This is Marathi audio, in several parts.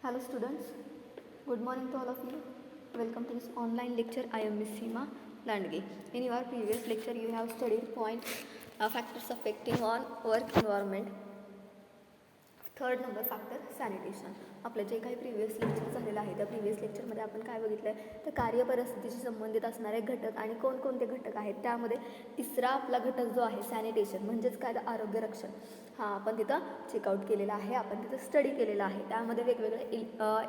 Hello students, good morning to all of you. Welcome to this online lecture. I am Miss Seema Landge. In your previous lecture you have studied factors affecting on work environment. Third number factor sanitation. आपलं जे काही प्रिव्हियस लेक्चर झालेलं आहे त्या प्रिव्हियस लेक्चरमध्ये आपण काय बघितलं आहे तर कार्यपरिस्थितीशी संबंधित असणारे घटक आणि कोणकोणते घटक आहेत. त्यामध्ये तिसरा आपला घटक जो आहे सॅनिटेशन म्हणजेच काय आरोग्य रक्षण हा आपण तिथं चेकआउट केलेला आहे, आपण तिथं स्टडी केलेला आहे. त्यामध्ये वेगवेगळे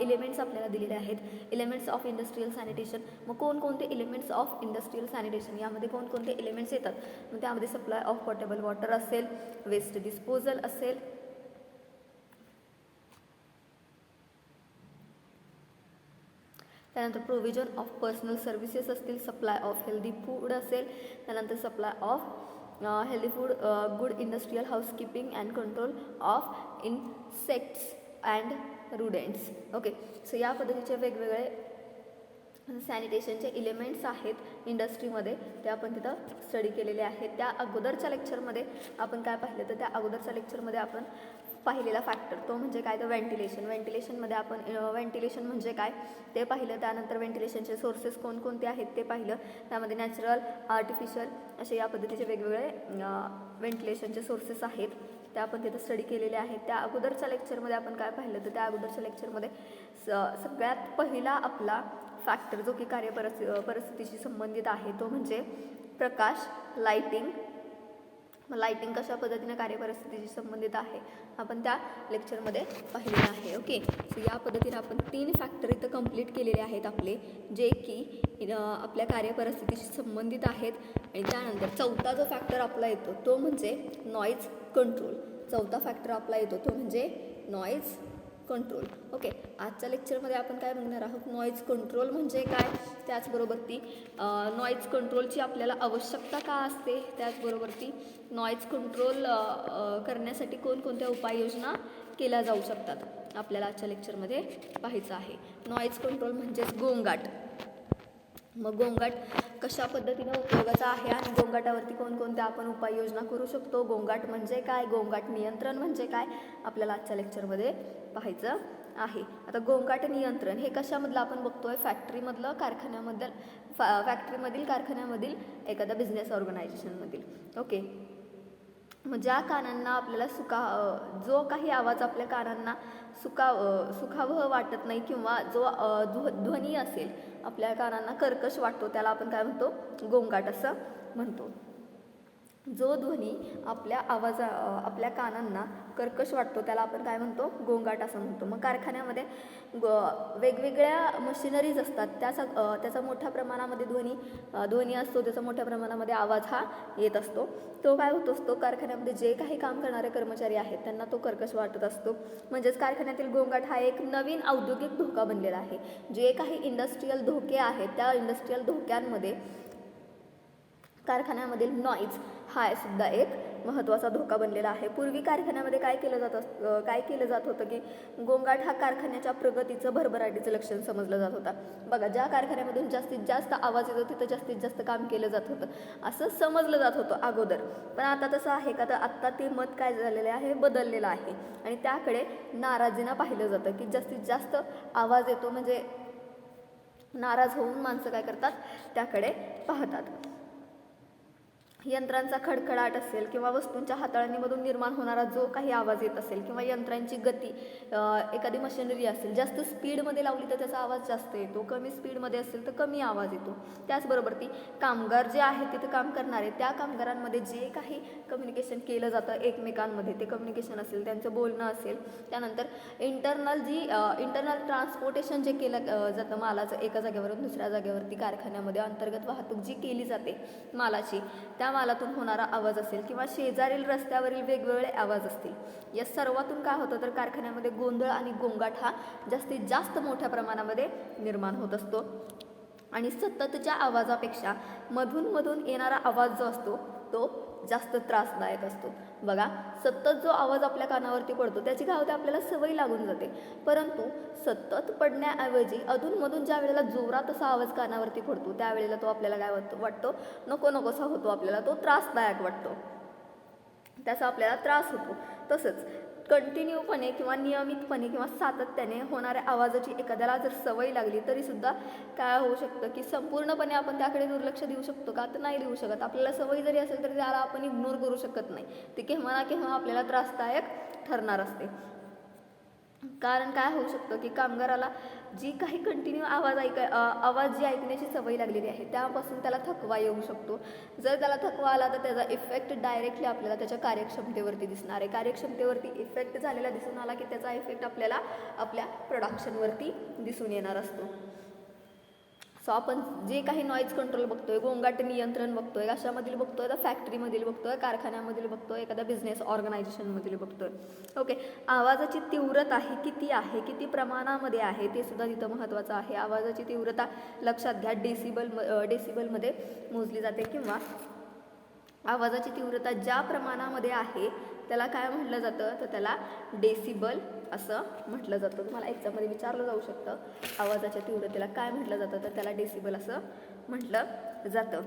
एलिमेंट्स आपल्याला दिलेले आहेत. Elements of industrial sanitation. मग कोणकोणते एलिमेंट्स ऑफ इंडस्ट्रियल सॅनिटेशन यामध्ये कोणकोणते एलिमेंट्स येतात. मग त्यामध्ये सप्लाय ऑफ पोर्टेबल वॉटर असेल, वेस्ट डिस्पोजल असेल, त्यानंतर प्रोव्हिजन ऑफ पर्सनल सर्व्हिसेस असतील, सप्लाय ऑफ हेल्दी फूड असेल, त्यानंतर supply of healthy food, good industrial housekeeping and control of insects and rodents. Okay, so या पद्धतीचे वेगवेगळे सॅनिटेशनचे एलिमेंट्स आहेत इंडस्ट्रीमध्ये, ते आपण तिथं स्टडी केलेले आहेत. त्या अगोदरच्या लेक्चरमध्ये आपण काय पाहिलं तर त्या अगोदरच्या लेक्चरमध्ये आपण पाहिलेला फॅक्टर तो म्हणजे काय तर व्हेंटिलेशन. व्हेंटिलेशनमध्ये आपण व्हेंटिलेशन म्हणजे काय ते पाहिलं. त्यानंतर व्हेंटिलेशनचे सोर्सेस कोणकोणते आहेत ते पाहिलं. त्यामध्ये नॅचरल, आर्टिफिशियल असे या पद्धतीचे वेगवेगळे व्हेंटिलेशनचे सोर्सेस आहेत, त्या आपण तिथं स्टडी केलेले आहेत. त्या अगोदरच्या लेक्चरमध्ये आपण काय पाहिलं तर त्या अगोदरच्या लेक्चरमध्ये सगळ्यात पहिला आपला फॅक्टर जो की परिस्थितीशी संबंधित आहे तो म्हणजे प्रकाश, लाईटिंग. लाईटिंग कशा पद्धतीने कार्यपरिस्थितीशी संबंधित आहे आपण त्या लेक्चरमध्ये पाहिलेलं आहे. ओके, सो या पद्धतीने आपण 3 फॅक्टर इथं कंप्लीट केलेले आहेत आपले, जे की आपल्या कार्यपरिस्थितीशी संबंधित आहेत. आणि त्यानंतर चौथा जो फॅक्टर आपला येतो तो म्हणजे नॉईज कंट्रोल. चौथा फॅक्टर आपला येतो तो म्हणजे नॉईज कंट्रोल. ओके, आजच्या लेक्चरमध्ये आपण काय बघणार आहोत, नॉईज कंट्रोल म्हणजे काय, त्याचबरोबर ती नॉईज कंट्रोलची आपल्याला आवश्यकता का असते, त्याचबरोबर ती नॉईज कंट्रोल करण्यासाठी कोणकोणत्या उपाययोजना केल्या जाऊ शकतात आपल्याला आजच्या लेक्चरमध्ये पाहायचं आहे. नॉईज कंट्रोल म्हणजेच गोंगाट. मग गोंगाट कशा पद्धतीने उपयोगाचा आहे आणि गोंगाटावरती कोणकोणत्या आपण उपाययोजना करू शकतो, गोंगाट म्हणजे काय, गोंगाट नियंत्रण म्हणजे काय, आपल्याला आजच्या लेक्चरमध्ये पाहायचं आहे. आता गोंगाट नियंत्रण हे कशामधलं आपण बघतोय, फॅक्टरीमधलं, कारखान्यामधील एखाद्या बिझनेस ऑर्गनायझेशनमधील. ओके, मग ज्या कानांना आपल्याला जो काही आवाज आपल्या कानांना सुखावह वाटत नाही किंवा जो ध्वनी असेल आपल्या कानांना कर्कश वाटतो त्याला आपण काय म्हणतो, गोंगाट असं म्हणतो. जो ध्वनी आपल्या कानांना कर्कश वाटतो त्याला आपण काय म्हणतो, गोंगाट असं म्हणतो. मग कारखान्यामध्ये वेगवेगळ्या मशिनरीज असतात, त्याचा मोठ्या प्रमाणामध्ये ध्वनी असतो, त्याचा मोठ्या प्रमाणामध्ये आवाज हा येत असतो. तो काय होत असतो, कारखान्यामध्ये जे काही काम करणारे कर्मचारी आहेत त्यांना तो कर्कश वाटत असतो. म्हणजेच कारखान्यातील गोंगाट हा एक नवीन औद्योगिक धोका बनलेला आहे. जे काही इंडस्ट्रीयल धोके आहेत त्या इंडस्ट्रीयल धोक्यांमध्ये कारखान्यामधील नॉईज हा सुद्धा एक महत्त्वाचा धोका बनलेला आहे. पूर्वी कारखान्यामध्ये काय केलं जात होतं की गोंगाट हा कारखान्याच्या प्रगतीचं, भरभराटीचं लक्षण समजलं जात होता. बघा, ज्या कारखान्यामधून जास्तीत जास्त आवाज येतो तिथं जास्तीत जास्त काम केलं जात होतं असं समजलं जात होतं अगोदर. पण आता तसं आहे का, तर आत्ता ते मत काय झालेलं आहे, बदललेलं आहे. आणि त्याकडे नाराजीनं पाहिलं जातं की जास्तीत जास्त आवाज येतो म्हणजे नाराज होऊन माणसं काय करतात, त्याकडे पाहतात. यंत्रांचा खडखडाट असेल किंवा वस्तूंच्या हाताळणीमधून निर्माण होणारा जो काही आवाज येत असेल किंवा यंत्रांची गती, एखादी मशिनरी असेल जास्त स्पीडमध्ये लावली तर त्याचा आवाज जास्त येतो, कमी स्पीडमध्ये असेल तर कमी आवाज येतो. त्याचबरोबर ती कामगार जे आहेत तिथे काम करणारे त्या कामगारांमध्ये जे काही कम्युनिकेशन केलं जातं एकमेकांमध्ये, ते कम्युनिकेशन असेल, त्यांचं बोलणं असेल, त्यानंतर इंटरनल ट्रान्सपोर्टेशन जे केलं जातं मालाचं एका जागेवरून दुसऱ्या जागेवरती कारखान्यामध्ये अंतर्गत वाहतूक जी केली जाते मालाची, त्या मालातून होणारा आवाज असेल किंवा शेजारील रस्त्यावरील वेगवेगळे आवाज असतील, या सर्वातून काय होतं तर कारखान्यामध्ये गोंधळ आणि गोंगाट हा जास्तीत जास्त मोठ्या प्रमाणामध्ये निर्माण होत असतो. आणि सततच्या आवाजापेक्षा मधून येणारा आवाज जो असतो तो जास्त त्रासदायक असतो. बघा, सतत जो आवाज आपल्या कानावरती पडतो त्याची काय होते, आपल्याला सवय लागून जाते. परंतु सतत पडण्याऐवजी अधूनमधून ज्या वेळेला जोरात असा आवाज कानावरती पडतो त्यावेळेला तो आपल्याला काय वाटतो, नकोसा होतो, आपल्याला तो त्रासदायक वाटतो, त्याचा आपल्याला त्रास होतो. तसंच कंटिन्यूपणे किंवा नियमितपणे किंवा सातत्याने होणाऱ्या आवाजाची एखाद्याला जर सवय लागली तरीसुद्धा काय होऊ शकतं की संपूर्णपणे आपण त्याकडे दुर्लक्ष देऊ शकतो का, तर नाही देऊ शकत. आपल्याला सवय जरी असेल तरी त्याला आपण इग्नोर करू शकत नाही. ती केव्हा ना केव्हा आपल्याला त्रासदायक ठरणार असते. कारण काय होऊ शकतं की कामगाराला जी काही कंटिन्यू आवाज जी ऐकण्याची सवय लागलेली आहे त्यापासून त्याला थकवा येऊ शकतो. जर त्याला थकवा आला तर त्याचा इफेक्ट डायरेक्टली आपल्याला त्याच्या कार्यक्षमतेवरती दिसणार आहे. कार्यक्षमतेवरती इफेक्ट झालेला दिसून आला की त्याचा इफेक्ट आपल्याला आपल्या प्रोडक्शनवरती दिसून येणार असतो. सो आपण जे काही नॉईज कंट्रोल बघतोय, गोंगाट नियंत्रण बघतोय, अशामधील बघतोय, तर फॅक्टरीमधील बघतोय, कारखान्यामधील बघतोय, एखाद्या बिझनेस ऑर्गनायझेशनमधील बघतोय. ओके, आवाजाची तीव्रता ही किती आहे, किती प्रमाणामध्ये आहे ते सुद्धा तिथं महत्त्वाचं आहे. आवाजाची तीव्रता लक्षात घ्या, डेसिबलमध्ये मोजली जाते किंवा आवाजाची तीव्रता ज्या प्रमाणामध्ये आहे त्याला काय म्हटलं जातं, तर त्याला डेसिबल असं म्हटलं जातं. तुम्हाला एक्झाममध्ये विचारलं जाऊ शकतं आवाजाच्या तीव्रतेला काय म्हटलं जातं, तर त्याला डेसिबल असं म्हटलं जातं.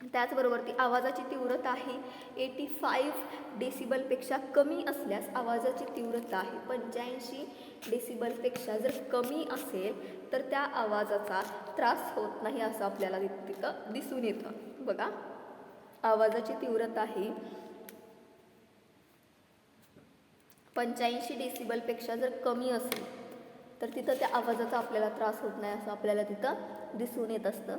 त्याचबरोबर ती आवाजाची तीव्रता ही 85 डेसिबलपेक्षा कमी असल्यास आवाजाची तीव्रता ही 85 डेसिबलपेक्षा जर कमी असेल तर त्या आवाजाचा त्रास होत नाही असं आपल्याला तिथं दिसून येतं. बघा, आवाजाची तीव्रता ही 85 डेसिबलपेक्षा जर कमी असेल तर तिथं त्या आवाजाचा आपल्याला त्रास होत नाही असं आपल्याला तिथं दिसून येत असतं.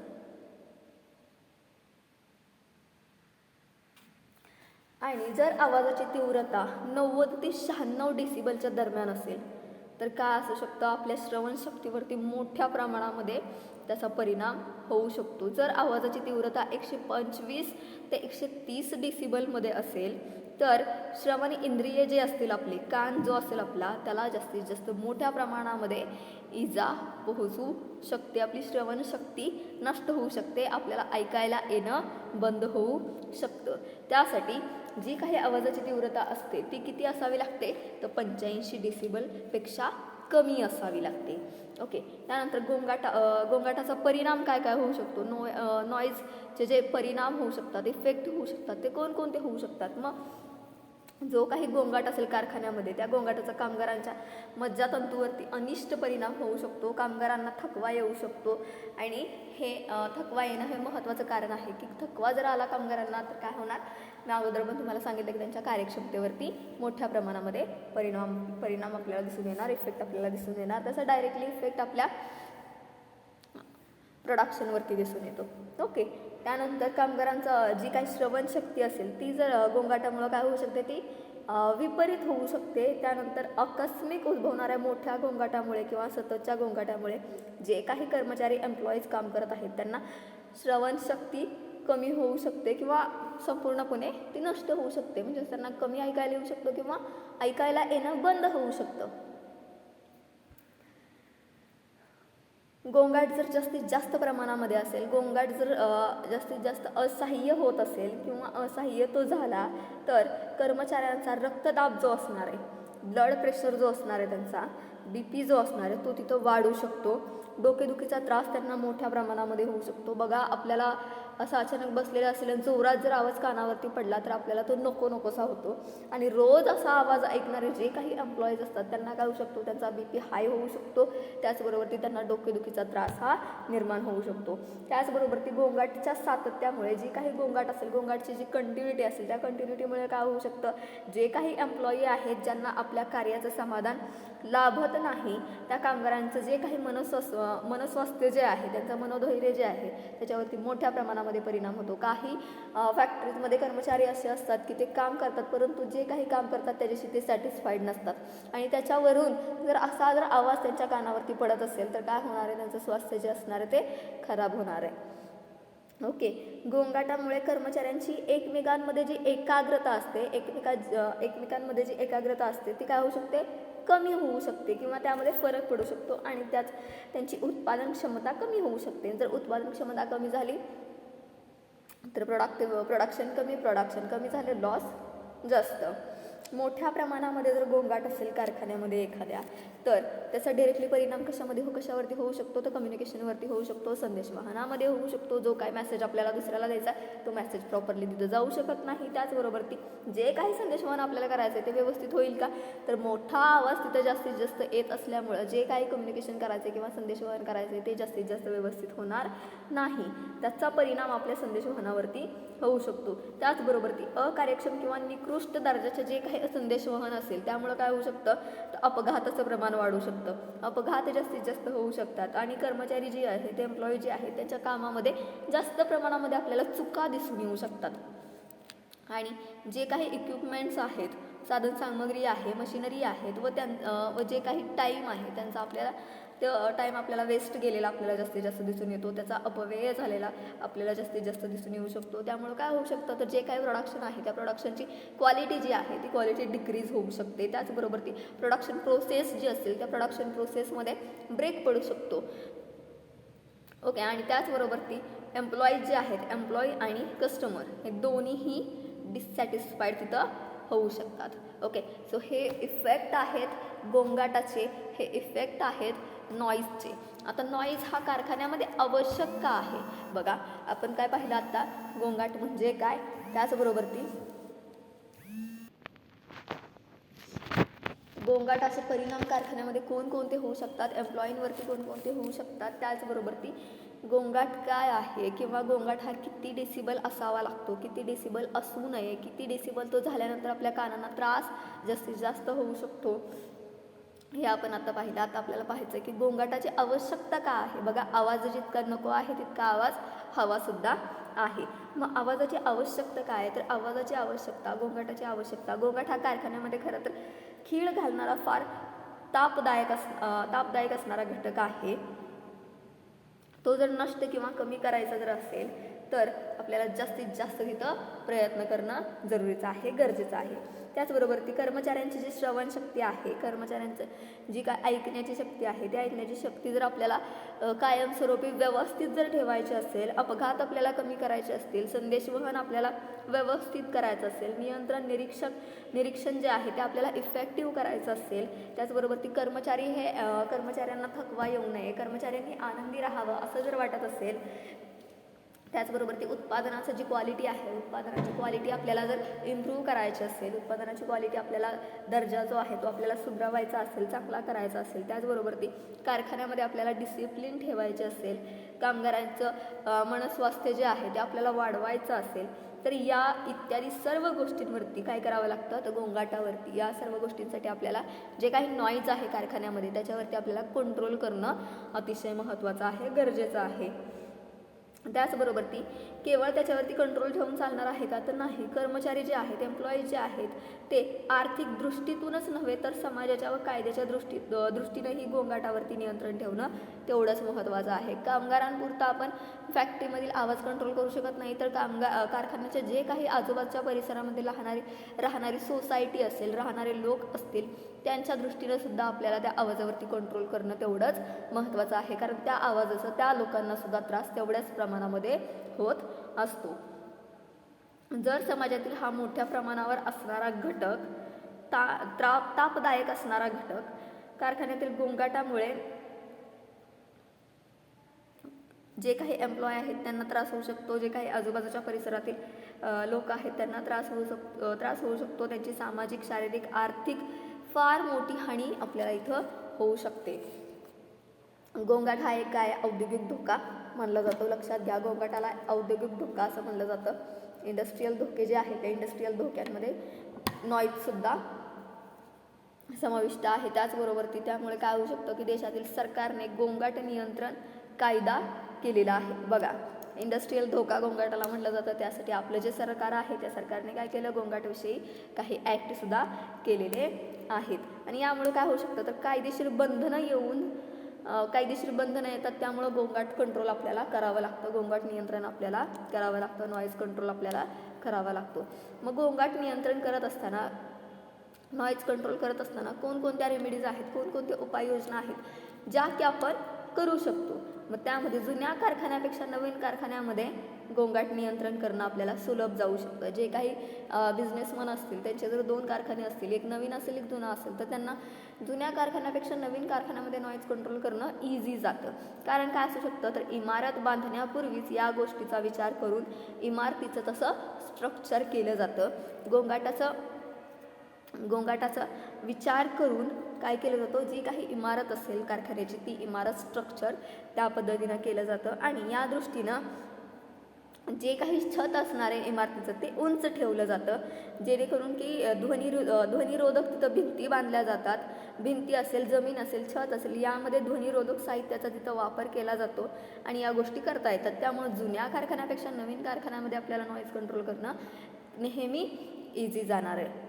आणि जर आवाजाची तीव्रता 90 ते 96 डेसिबलच्या दरम्यान असेल तर काय असू शकतं, आपल्या श्रवणशक्तीवरती मोठ्या प्रमाणामध्ये त्याचा परिणाम होऊ शकतो. जर आवाजाची तीव्रता 125 ते 130 डेसिबलमध्ये असेल तर श्रवण इंद्रिय जे असतील, आपले कान जो असेल आपला, त्याला जास्तीत जास्त मोठ्या प्रमाणामध्ये इजा पोहोचू शकते. आपली श्रवणशक्ती नष्ट होऊ शकते, आपल्याला ऐकायला येणं बंद होऊ शकतं. त्यासाठी जी काही आवाजाची तीव्रता असते ती किती असावी लागते, तर 85 डेसिबलपेक्षा कमी असावी लागते. ओके, त्यानंतर गोंगाटाचा परिणाम काय काय होऊ शकतो, नॉईजचे जे परिणाम होऊ शकतात, इफेक्ट होऊ शकतात, ते कोणकोणते होऊ शकतात. मग जो काही गोंगाट असेल कारखान्यामध्ये त्या गोंगाटाचा कामगारांच्या मज्जातंतूवरती अनिष्ट परिणाम होऊ शकतो, कामगारांना थकवा येऊ शकतो. आणि हे थकवा येणं हे महत्त्वाचं कारण आहे की थकवा जर आला कामगारांना तर काय होणार, मी अगोदर पण तुम्हाला सांगितलं की त्यांच्या कार्यक्षमतेवरती मोठ्या प्रमाणामध्ये परिणाम आपल्याला दिसून येणार, इफेक्ट आपल्याला दिसून येणार. त्याचा डायरेक्टली इफेक्ट आपल्या प्रोडक्शनवरती दिसून येतो. ओके, त्यानंतर कामगारांचं जी काही श्रवणशक्ती असेल ती जर गोंगाटामुळं काय होऊ शकते, ती विपरीत होऊ शकते. त्यानंतर आकस्मिक उद्भवणाऱ्या मोठ्या गोंगाटामुळे किंवा सततच्या गोंगाटामुळे जे काही कर्मचारी एम्प्लॉईज काम करत आहेत त्यांना श्रवणशक्ती कमी होऊ शकते किंवा संपूर्णपणे ती नष्ट होऊ शकते. म्हणजे त्यांना कमी ऐकायला येऊ शकतं किंवा ऐकायला येणं बंद होऊ शकतं. गोंगाट जर जास्तीत जास्त प्रमाणामध्ये असेल, गोंगाट जर जास्तीत जास्त असह्य होत असेल किंवा असह्य तो झाला तर कर्मचाऱ्यांचा रक्तदाब जो असणार आहे, ब्लड प्रेशर जो असणार आहे, त्यांचा BP जो असणार आहे तो तिथं वाढू शकतो. डोकेदुखीचा त्रास त्यांना मोठ्या प्रमाणामध्ये होऊ शकतो. बघा, आपल्याला असं अचानक बसलेलं असेल आणि जोरात जर आवाज कानावरती पडला तर आपल्याला तो नकोसा होतो. आणि रोज असा आवाज ऐकणारे जे काही एम्प्लॉईज असतात त्यांना काय होऊ शकतो, त्यांचा BP हाय होऊ शकतो. त्याचबरोबर त्यांना डोकेदुखीचा त्रास हा निर्माण होऊ शकतो. त्याचबरोबर ती गोंगाटच्या सातत्यामुळे जी काही गोंगाट असेल, गोंगाटची जी कंटिन्युटी असेल त्या कंटिन्युटीमुळे काय होऊ शकतं, जे काही एम्प्लॉई आहेत ज्यांना आपल्या कार्याचं समाधान लाभत नाही त्या कामगारांचं जे काही मनस्वास्थ्य जे आहे, त्यांचं मनोधैर्य जे आहे त्याच्यावरती मोठ्या प्रमाणामध्ये परिणाम होतो. काही फॅक्टरीजमध्ये कर्मचारी असे असतात की ते काम करतात परंतु जे काही काम करतात त्याच्याशी ते सॅटिस्फाईड नसतात आणि त्याच्यावरून जर आवाज त्यांच्या कानावरती पडत असेल तर काय होणार आहे, त्यांचं स्वास्थ्य जे असणार आहे ते खराब होणार आहे. ओके, गोंगाटामुळे कर्मचाऱ्यांची एकमेकांमध्ये जी एकाग्रता असते, एकमेकांमध्ये जी एकाग्रता असते ती काय होऊ शकते, कमी होऊ शकते किंवा त्यामध्ये फरक पडू शकतो आणि त्यात त्यांची उत्पादन क्षमता कमी होऊ शकते. जर उत्पादन क्षमता कमी झाली तर प्रोडक्शन कमी झाले, लॉस जास्त. मोठ्या प्रमाणामध्ये जर गोंगाट असेल कारखान्यामध्ये एखाद्या, तर त्याचा डिरेक्टली परिणाम कशावरती होऊ शकतो, तर कम्युनिकेशनवरती होऊ शकतो, संदेशवहनामध्ये होऊ शकतो. जो काय मेसेज आपल्याला दुसऱ्याला द्यायचा तो मेसेज प्रॉपरली तिथं जाऊ शकत नाही. त्याचबरोबर जे काही संदेशवहन आपल्याला करायचं आहे ते व्यवस्थित होईल का, तर मोठा आवाज तिथं जास्तीत जास्त येत असल्यामुळं जे काही कम्युनिकेशन करायचं किंवा संदेशवहन करायचं ते जास्तीत जास्त व्यवस्थित होणार नाही. त्याचा परिणाम आपल्या संदेशवहनावरती होऊ शकतो. त्याचबरोबर अकार्यक्षम किंवा निकृष्ट दर्जाचे जे काही संदेशवहन असेल त्यामुळं काय होऊ शकतं, तर अपघाताचं प्रमाण वाढू शकतं. अपघात जास्तीत जास्त होऊ शकतात आणि कर्मचारी जे आहेत, एम्प्लॉई जे आहेत, त्यांच्या कामामध्ये जास्त प्रमाणामध्ये आपल्याला चुका दिसून येऊ शकतात. आणि जे काही इक्विपमेंट्स आहेत, साधनसामग्री आहे, मशिनरी आहेत व जे काही टाईम आहे त्यांचा आपल्याला ते टाईम आपल्याला वेस्ट गेलेला आपल्याला जास्तीत जास्त दिसून येतो. त्याचा अपव्यय झालेला आपल्याला जास्तीत जास्त दिसून येऊ शकतो. त्यामुळे काय होऊ शकतं, तर जे काही प्रोडक्शन आहे त्या प्रोडक्शनची क्वालिटी जी आहे ती क्वालिटी डिक्रीज होऊ शकते. त्याचबरोबर ती प्रोडक्शन प्रोसेस जी असेल त्या प्रोडक्शन प्रोसेसमध्ये ब्रेक पडू शकतो. ओके. आणि त्याचबरोबर एम्प्लॉईज जे आहेत, एम्प्लॉई आणि कस्टमर हे दोन्हीही डिससॅटिस्फाईड तिथं होऊ शकतात. ओके. सो हे इफेक्ट आहेत गोंगाटाचे, हे इफेक्ट आहेत नॉईजचे. आता नॉईज हा कारखान्यामध्ये आवश्यक का आहे, बघा आपण काय पाहिलं आता, गोंगाट म्हणजे काय, त्याचबरोबर गोंगाटाचे परिणाम कारखान्यामध्ये कोणकोणते होऊ शकतात, एम्प्लॉईंवरती कोणकोणते होऊ शकतात, त्याचबरोबर गोंगाट काय आहे किंवा गोंगाट हा किती डेसिबल असावा लागतो, किती डेसिबल असू नये, किती डेसिबल तो झाल्यानंतर आपल्या कानांना त्रास जास्तीत जास्त होऊ शकतो, हे आपण आता पाहिलं. आता आपल्याला पाहायचं की गोंगाटाची आवश्यकता का आहे. बघा, आवाज जितका नको आहे तितका आवाज हवासुद्धा आहे. मग आवाजाची आवश्यकता काय आहे, तर आवाजाची आवश्यकता, गोंगाटाची आवश्यकता. गोंगाट हा कारखान्यामध्ये खरं तर खीळ घालणारा फार तापदायक असणारा घटक आहे. तो जर नष्ट किंवा कमी करायचा जर असेल तर आपल्याला जास्तीत जास्त तिथं प्रयत्न करणं जरुरीचं आहे, गरजेचं आहे. त्याचबरोबर कर्मचाऱ्यांची जी श्रवणशक्ती आहे, कर्मचाऱ्यांचं जी काय ऐकण्याची शक्ती आहे, त्या ऐकण्याची शक्ती जर आपल्याला कायमस्वरूपी व्यवस्थित जर ठेवायची असेल, अपघात आपल्याला कमी करायचे असतील, संदेशवहन आपल्याला व्यवस्थित करायचं असेल, निरीक्षण जे आहे ते आपल्याला इफेक्टिव्ह करायचं असेल, त्याचबरोबर कर्मचारी हे कर्मचाऱ्यांना थकवा येऊ नये, कर्मचाऱ्यांनी आनंदी राहावं असं जर वाटत असेल, त्याचबरोबर उत्पादनाची जी क्वालिटी आहे, उत्पादनाची क्वालिटी आपल्याला जर इम्प्रूव्ह करायची असेल, उत्पादनाची क्वालिटी आपल्याला दर्जा जो आहे तो आपल्याला सुधारायचा असेल, चांगला करायचा असेल, त्याचबरोबर कारखान्यामध्ये आपल्याला डिसिप्लिन ठेवायचे असेल, कामगारांचं मनस्वास्थ्य जे आहे ते आपल्याला वाढवायचं असेल, तर या इत्यादी सर्व गोष्टींवरती काय करावं लागतं, तर गोंगाटावरती या सर्व गोष्टींसाठी आपल्याला जे काही नॉईज आहे कारखान्यामध्ये त्याच्यावरती आपल्याला कंट्रोल करणं अतिशय महत्त्वाचं आहे, गरजेचं आहे. त्याचबरोबर केवळ त्याच्यावरती कंट्रोल ठेवून चालणार आहे का, तर नाही. कर्मचारी जे आहेत, एम्प्लॉईज जे आहेत ते आर्थिक दृष्टीतूनच नव्हे तर समाजाच्या व कायद्याच्या दृष्टीनेही गोंगाटावरती नियंत्रण ठेवणं तेवढंच महत्त्वाचं आहे. कामगारांपुरता आपण फॅक्टरीमधील आवाज कंट्रोल करू शकत नाही, तर कारखान्याच्या जे काही आजूबाजूच्या परिसरामध्ये राहणारी सोसायटी असेल, राहणारे लोक असतील, त्यांच्या दृष्टीनं सुद्धा आपल्याला त्या आवाजावरती कंट्रोल करणं तेवढंच महत्त्वाचं आहे, कारण त्या आवाजाचा त्या लोकांना सुद्धा त्रास तेवढ्याच प्रमाणामध्ये होत असतो. जर समाजातील हा मोठ्या प्रमाणावर असणारा घटक, तापदायक असणारा घटक कारखान्यातील गोंगाटामुळे जे काही एम्प्लॉय आहेत त्यांना त्रास होऊ शकतो, जे काही आजूबाजूच्या परिसरातील लोक आहेत त्यांना त्रास होऊ शकतो, त्यांची सामाजिक, शारीरिक, आर्थिक फार मोठी हानी आपल्याला इथं होऊ शकते. गोंगाट हा एक काय औद्योगिक धोका मानला जातो. लक्षात घ्या, गोंगाटाला औद्योगिक धोका असं म्हणलं जातं. इंडस्ट्रीयल धोके जे आहेत त्या इंडस्ट्रीयल धोक्यांमध्ये नॉईजसुद्धा समाविष्ट आहे. त्याचबरोबर त्यामुळे काय होऊ शकतं की देशातील सरकारने गोंगाट नियंत्रण कायदा केलेला आहे. बघा, इंडस्ट्रीयल धोका गोंगाटाला म्हटलं जातं, त्यासाठी आपलं जे सरकार आहे त्या सरकारने काय केलं, गोंगाटविषयी काही ॲक्टसुद्धा केलेले आहेत. आणि यामुळे काय होऊ शकतं, तर कायदेशीर बंधनं येतात, त्यामुळं गोंगाट कंट्रोल आपल्याला करावं लागतं, गोंगाट नियंत्रण आपल्याला करावं लागतं, नॉईज कंट्रोल आपल्याला करावा लागतो. मग गोंगाट नियंत्रण करत असताना, नॉईज कंट्रोल करत असताना कोणकोणत्या रेमेडीज आहेत, कोणकोणत्या उपाययोजना आहेत ज्या की आपण करू शकतो. मग त्यामध्ये जुन्या कारखान्यापेक्षा नवीन कारखान्यामध्ये गोंगाट नियंत्रण करणं आपल्याला सुलभ जाऊ शकतं. जे काही बिझनेसमन असतील त्यांचे जर 2 कारखाने असतील, एक नवीन असेल एक जुना असेल, तर त्यांना जुन्या कारखान्यापेक्षा नवीन कारखान्यामध्ये नॉईज कंट्रोल करणं इझी जातं. कारण काय असू शकतं, तर इमारत बांधण्यापूर्वीच या गोष्टीचा विचार करून इमारतीचं तसं स्ट्रक्चर केलं जातं. गोंगाटाचा विचार करून काय केलं जातं, जी काही इमारत असेल कारखान्याची ती इमारत स्ट्रक्चर त्या पद्धतीनं केलं जातं. आणि या दृष्टीनं जे काही छत असणार आहे इमारतीचं ते उंच ठेवलं जातं, जेणेकरून की ध्वनिरोधक तिथं भिंती बांधल्या जातात. भिंती असेल, जमीन असेल, छत असेल, यामध्ये ध्वनिरोधक साहित्याचा तिथं वापर केला जातो आणि या गोष्टी करता येतात. त्यामुळे जुन्या कारखान्यापेक्षा नवीन कारखान्यामध्ये आपल्याला नॉईज कंट्रोल करणं नेहमी इझी जाणार आहे.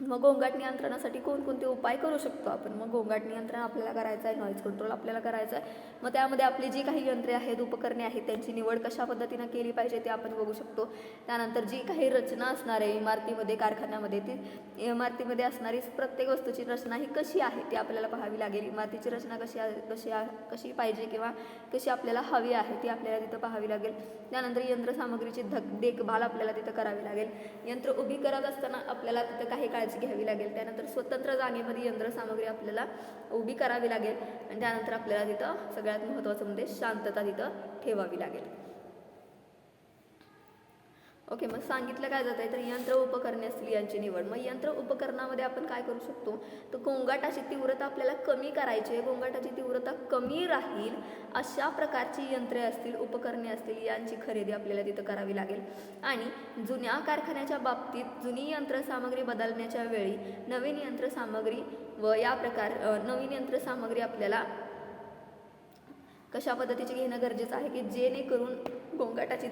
मग गोंगाट नियंत्रणासाठी कोणकोणते उपाय करू शकतो आपण? मग गोंगाट नियंत्रण आपल्याला करायचं आहे, नॉईज कंट्रोल आपल्याला करायचं आहे. मग त्यामध्ये आपली जी काही यंत्रे आहेत, उपकरणे आहेत, त्यांची निवड कशा पद्धतीनं केली पाहिजे ते आपण बघू शकतो. त्यानंतर जी काही रचना असणार आहे इमारतीमध्ये, कारखान्यामध्ये, ती इमारतीमध्ये असणारी प्रत्येक वस्तूची रचना ही कशी आहे ती आपल्याला पाहावी लागेल. इमारतीची रचना कशी पाहिजे किंवा कशी आपल्याला हवी आहे ती आपल्याला तिथं पाहावी लागेल. त्यानंतर यंत्रसामग्रीची देखभाल आपल्याला तिथं करावी लागेल. यंत्र उभी करत असताना आपल्याला तिथं काही काळजी घ्यावी लागेल. त्यानंतर स्वतंत्र जागेमध्ये यंत्रसामग्री आपल्याला उभी करावी लागेल आणि त्यानंतर आपल्याला तिथं सगळ्यात महत्त्वाचं म्हणजे शांतता तिथं ठेवावी लागेल. ओके, मग सांगितलं काय जात आहे, तर यंत्र उपकरणे असतील यांची निवड. मग यंत्र उपकरणामध्ये आपण काय करू शकतो, तर गोंगाटाची तीव्रता आपल्याला कमी करायची आहे. गोंगाटाची तीव्रता कमी राहील अशा प्रकारची यंत्रे असतील, उपकरणे असतील, यांची खरेदी आपल्याला तिथं करावी लागेल. आणि जुन्या कारखान्याच्या बाबतीत जुनी यंत्रसामग्री बदलण्याच्या वेळी नवीन यंत्रसामग्री व नवीन यंत्रसामग्री आपल्याला कशा पद्धतीची घेणं गरजेचं आहे की जेणेकरून गोंगाटाची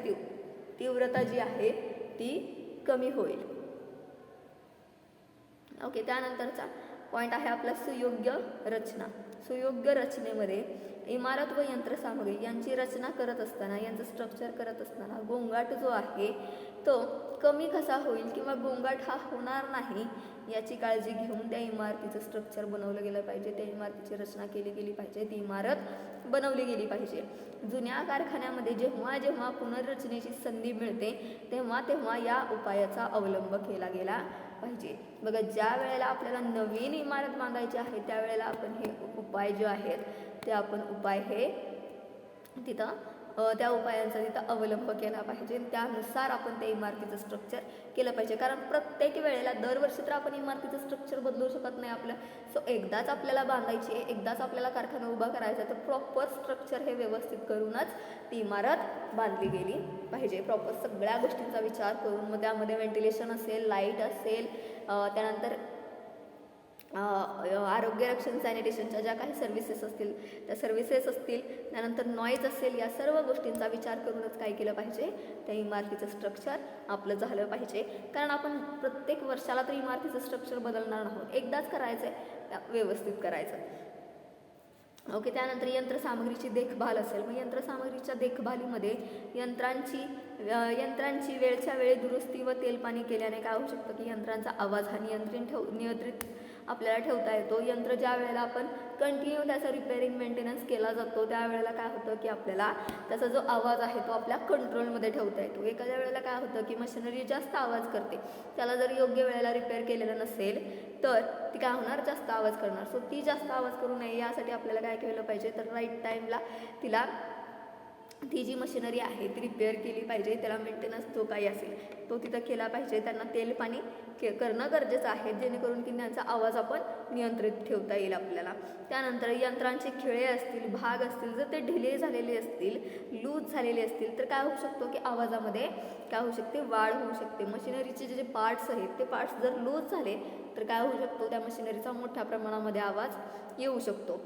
तीव्रता जी आहे ती कमी होईल. ओके, त्यानंतरचा पॉईंट आहे आपला सुयोग्य रचना. सुयोग्य रचनेमध्ये इमारत व यंत्रसामग्री यांची रचना करत असताना, यांचं स्ट्रक्चर करत असताना गोंगाट जो आहे तो कमी कसा होईल किंवा गोंगाट हा होणार नाही याची काळजी घेऊन त्या इमारतीचं स्ट्रक्चर बनवलं गेलं पाहिजे, त्या इमारतीची रचना केली गेली पाहिजे, ती इमारत बनवली गेली पाहिजे. जुन्या कारखान्यामध्ये जेव्हा जेव्हा पुनर्रचनेची संधी मिळते तेव्हा या उपायाचा अवलंब केला गेला पाहिजे. बघा, ज्या वेळेला आपल्याला नवीन इमारत बांधायची आहे त्यावेळेला आपण हे उपाय जे आहेत ते आपण उपाय हे तिथं त्या उपायांचा तिथं अवलंब केला पाहिजे. त्यानुसार आपण त्या इमारतीचं स्ट्रक्चर केलं पाहिजे. कारण प्रत्येक वेळेला दरवर्षी तर आपण इमारतीचं स्ट्रक्चर बदलू शकत नाही आपलं. सो एकदाच आपल्याला बांधायची आहे, एकदाच आपल्याला कारखाना उभा करायचा आहे, तर प्रॉपर स्ट्रक्चर हे व्यवस्थित करूनच ती इमारत बांधली गेली पाहिजे. प्रॉपर सगळ्या गोष्टींचा विचार करून, मग त्यामध्ये व्हेंटिलेशन असेल, लाईट असेल, त्यानंतर आरोग्य रक्षण, सॅनिटेशनच्या ज्या काही सर्व्हिसेस असतील त्या सर्व्हिसेस असतील, त्यानंतर नॉईज असेल, या सर्व गोष्टींचा विचार करूनच काय केलं पाहिजे, त्या इमारतीचं स्ट्रक्चर आपलं झालं पाहिजे. कारण आपण प्रत्येक वर्षाला तर इमारतीचं स्ट्रक्चर बदलणार नाहोत, एकदाच करायचं आहे, व्यवस्थित करायचं. ओके, त्यानंतर यंत्रसामग्रीची देखभाल असेल. मग यंत्रसामग्रीच्या देखभालीमध्ये यंत्रांची वेळच्या वेळी दुरुस्ती व तेलपाणी केल्याने काय होऊ शकतं की यंत्रांचा आवाज हा नियंत्रित आपल्याला ठेवता येतो. यंत्र ज्या वेळेला आपण कंटिन्यू त्याचा रिपेअरिंग मेंटेनन्स केला जातो त्यावेळेला काय होतं की आपल्याला त्याचा जो आवाज आहे तो आपल्या कंट्रोलमध्ये ठेवता येतो. एखाद्या वेळेला काय होतं की मशिनरी जास्त आवाज करते, त्याला जर योग्य वेळेला रिपेअर केलेलं नसेल तर ती काय होणार, जास्त आवाज करणार. सो ती जास्त आवाज करू नये यासाठी आपल्याला काय केलं पाहिजे, तर राईट टाईमला ती जी मशिनरी आहे ती रिपेअर केली पाहिजे. त्याला मेंटेनन्स जो काही असेल तो तिथं केला पाहिजे. त्यांना तेल पाणी करणं गरजेचं आहे जेणेकरून की त्यांचा आवाज आपण नियंत्रित ठेवता येईल आपल्याला. त्यानंतर यंत्रांचे खिळे असतील, भाग असतील, जर ते ढिले झालेले असतील, लूज झालेले असतील तर काय होऊ शकतो की आवाजामध्ये काय होऊ शकते, वाढ होऊ शकते. मशिनरीचे जे पार्ट्स आहेत ते पार्ट्स जर लूज झाले तर काय होऊ शकतो, त्या मशिनरीचा मोठ्या प्रमाणामध्ये आवाज येऊ शकतो.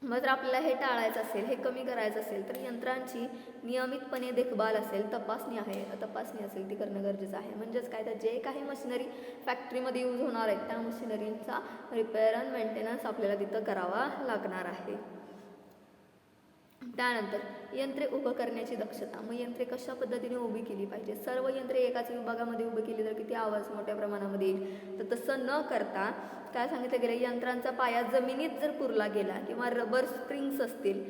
मग जर आपल्याला हे टाळायचं असेल, हे कमी करायचं असेल तर यंत्रांची नियमितपणे देखभाल असेल, तपासणी असेल ती करणं गरजेचं आहे. म्हणजेच काय, तर जे काही मशिनरी फॅक्टरीमध्ये यूज होणार आहेत त्या मशिनरींचा रिपेअर अँड मेंटेनन्स आपल्याला तिथं करावा लागणार आहे. त्यानंतर यंत्रे उभं करण्याची दक्षता. मग यंत्रे कशा पद्धतीने उभी केली पाहिजे. सर्व यंत्रे एकाच विभागामध्ये उभी केली तर किती आवाज मोठ्या प्रमाणामध्ये येईल. तर तसं न करता काय सांगितलं गेलं, यंत्रांचा पाया जमिनीत जर पुरला गेला किंवा रबर स्प्रिंग्स असतील,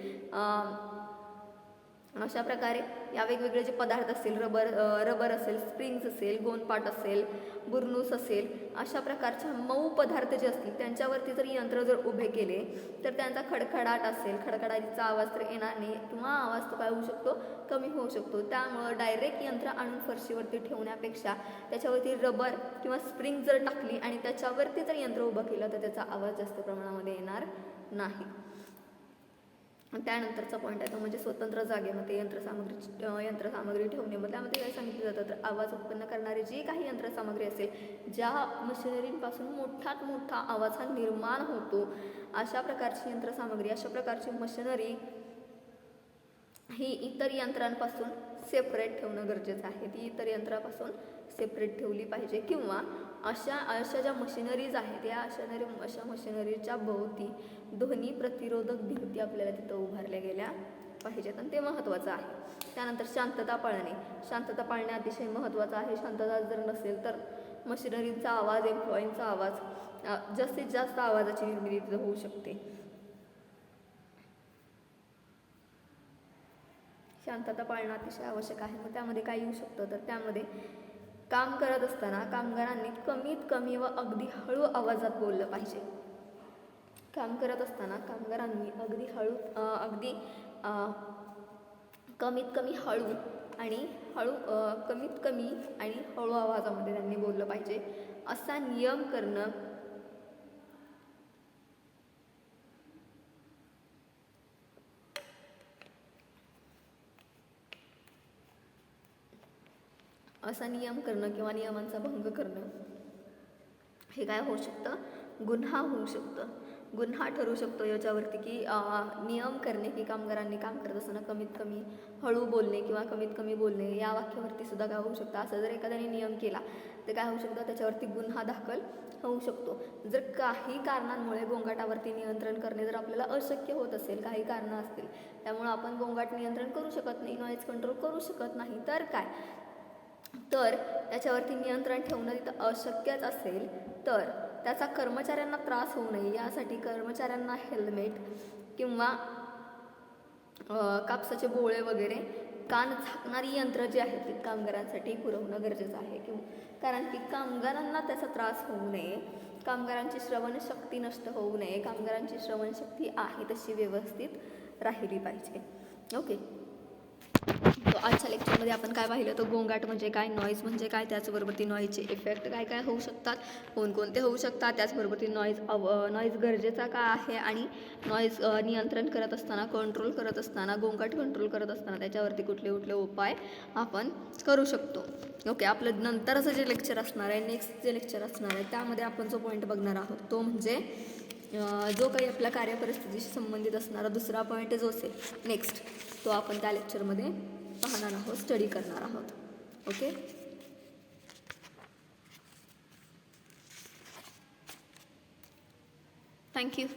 अशा प्रकारे या वेगवेगळे जे पदार्थ असतील, रबर असेल, स्प्रिंग्स असेल, गोंदपाट असेल, बुरनूस असेल, अशा प्रकारच्या मऊ पदार्थ जे असतील त्यांच्यावरती जर यंत्र जर उभे केले तर त्यांचा खडखडाट असेल, खडखडाटीचा आवाज तर येणार नाही किंवा आवाज तो काय होऊ शकतो, कमी होऊ शकतो. त्यामुळं डायरेक्ट यंत्र आणून फरशीवरती ठेवण्यापेक्षा त्याच्यावरती रबर किंवा स्प्रिंग जर टाकली आणि त्याच्यावरती जर यंत्र उभं केलं तर त्याचा आवाज जास्त प्रमाणामध्ये येणार नाही. त्यानंतरचा पॉईंट आहे तो म्हणजे स्वतंत्र जागेमध्ये यंत्रसामग्री ठेवणे. मग त्यामध्ये काय सांगितलं जातं तर आवाज उत्पन्न करणारी जी काही यंत्रसामग्री असेल, ज्या मशिनरींपासून मोठात मोठा आवाज हा निर्माण होतो, अशा प्रकारची यंत्रसामग्री, अशा प्रकारची मशिनरी ही इतर यंत्रांपासून सेपरेट ठेवणं गरजेचं आहे. ती इतर यंत्रापासून सेपरेट ठेवली पाहिजे किंवा अशा ज्या मशिनरीज आहेत या अशा मशिनरीच्या भोवती ध्वनी प्रतिरोधक भिंती आपल्याला तिथं उभारल्या गेल्या पाहिजेत आणि ते महत्त्वाचं आहे. त्यानंतर शांतता पाळणे अतिशय महत्त्वाचं आहे. शांतता जर नसेल तर मशिनरीचा आवाज, एम्प्लॉईंचा आवाज, जास्तीत जास्त आवाजाची निर्मिती तिथं होऊ शकते. शांतता पाळणं अतिशय आवश्यक आहे. मग त्यामध्ये काय येऊ शकतं तर त्यामध्ये काम करत असताना कामगारांनी कमीत कमी व अगदी हळू आवाजात बोललं पाहिजे. काम करत असताना कामगारांनी कमीत कमी आणि हळू आवाजामध्ये त्यांनी बोललं पाहिजे. असा नियम करणं किंवा नियमांचा भंग करणं हे काय होऊ शकतं, गुन्हा होऊ शकतं, गुन्हा ठरू शकतो याच्यावरती की नियम करणे की कामगारांनी काम करत असताना कमीत कमी हळू बोलणे किंवा कमीत कमी बोलणे या वाक्यावरती सुद्धा काय होऊ शकतं. असं जर एखाद्याने नियम केला तर काय होऊ शकतं, त्याच्यावरती गुन्हा दाखल होऊ शकतो. जर काही कारणांमुळे गोंगाटावरती नियंत्रण करणे जर आपल्याला अशक्य होत असेल, काही कारणं असतील त्यामुळं आपण गोंगाट नियंत्रण करू शकत नाही, नॉईज कंट्रोल करू शकत नाही, तर काय तर त्याच्यावरती नियंत्रण ठेवणं तिथं अशक्यच असेल तर त्याचा कर्मचाऱ्यांना त्रास होऊ नये यासाठी कर्मचाऱ्यांना हेल्मेट किंवा कापसाचे बोळे वगैरे, कान झाकणारी यंत्र जी आहेत ती कामगारांसाठी पुरवणं गरजेचं आहे. कारण की कामगारांना त्याचा त्रास होऊ नये, कामगारांची श्रवणशक्ती नष्ट होऊ नये, कामगारांची श्रवणशक्ती आहे तशी व्यवस्थित राहिली पाहिजे. ओके, तो आजच्या लेक्चरमध्ये आपण काय पाहिलं, तो गोंगाट म्हणजे काय, नॉईज म्हणजे काय, त्याचबरोबर ती नॉईजचे इफेक्ट काय काय होऊ शकतात, कोणकोणते होऊ शकतात, त्याचबरोबर ती नॉईज गरजेचा का आहे आणि नॉईज नियंत्रण करत असताना, कंट्रोल करत असताना, गोंगाट कंट्रोल करत असताना त्याच्यावरती कुठले कुठले उपाय आपण करू शकतो. ओके, आपलं नंतरचं जे लेक्चर असणार आहे, नेक्स्ट जे लेक्चर असणार आहे त्यामध्ये आपण जो पॉईंट बघणार आहोत तो म्हणजे जो काही आपल्या कार्यपरिस्थितीशी संबंधित असणारा दुसरा पॉईंट जो असेल नेक्स्ट, तो आपण त्या लेक्चरमध्ये पाहणार आहोत, स्टडी करणार आहोत. Okay, thank you.